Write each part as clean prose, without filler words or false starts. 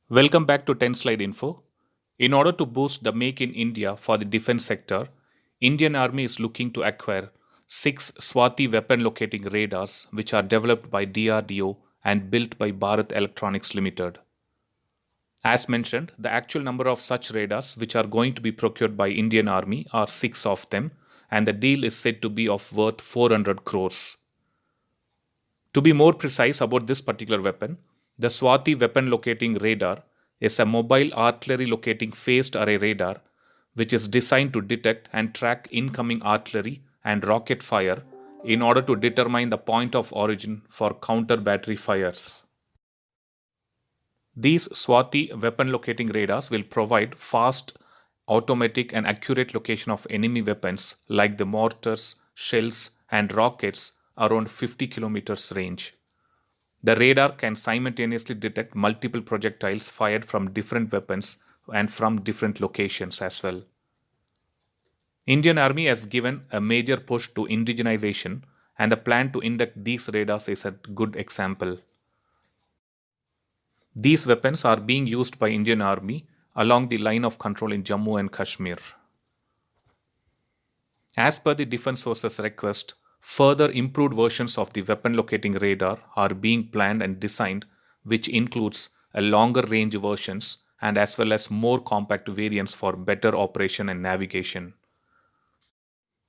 Welcome back to 10 Slide Info. In order to boost the Make in India for the defense sector, Indian Army is looking to acquire 6 Swati weapon locating radars which are developed by DRDO and built by Bharat Electronics Limited. As mentioned, the actual number of such radars which are going to be procured by Indian Army are 6 of them, and the deal is said to be of worth 400 crores. To be more precise about this particular weapon, the Swati weapon locating radar is a mobile artillery locating phased array radar which is designed to detect and track incoming artillery and rocket fire in order to determine the point of origin for counter battery fires. These Swati weapon locating radars will provide fast, automatic, and accurate location of enemy weapons like the mortars, shells, and rockets around 50 kilometers range. The radar can simultaneously detect multiple projectiles fired from different weapons and from different locations as well. Indian Army has given a major push to indigenization, and the plan to induct these radars is a good example. These weapons are being used by Indian Army along the line of control in Jammu and Kashmir. As per the defense sources' request, further improved versions of the weapon locating radar are being planned and designed, which includes a longer range versions and as well as more compact variants for better operation and navigation.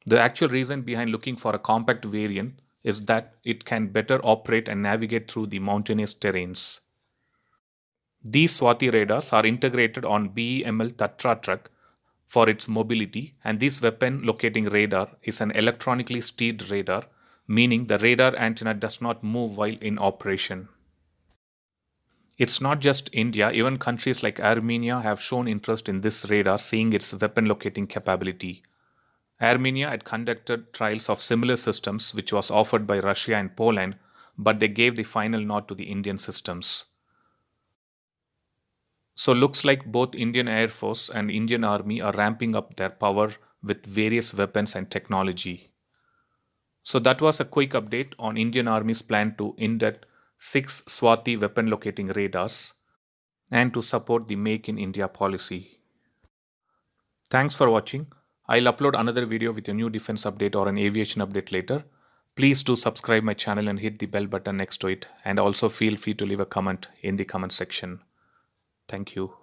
The actual reason behind looking for a compact variant is that it can better operate and navigate through the mountainous terrains. These Swati radars are integrated on BEML Tatra truck for its mobility, and this weapon locating radar is an electronically steered radar, meaning the radar antenna does not move while in operation. It's not just India, even countries like Armenia have shown interest in this radar, seeing its weapon locating capability. Armenia had conducted trials of similar systems, which was offered by Russia and Poland, but they gave the final nod to the Indian systems. So looks like both Indian Air Force and Indian Army are ramping up their power with various weapons and technology. So that was a quick update on Indian Army's plan to induct 6 Swati weapon locating radars and to support the Make in India policy. Thanks for watching. I'll upload another video with a new defense update or an aviation update later. Please do subscribe my channel and hit the bell button next to it, and also feel free to leave a comment in the comment section. Thank you.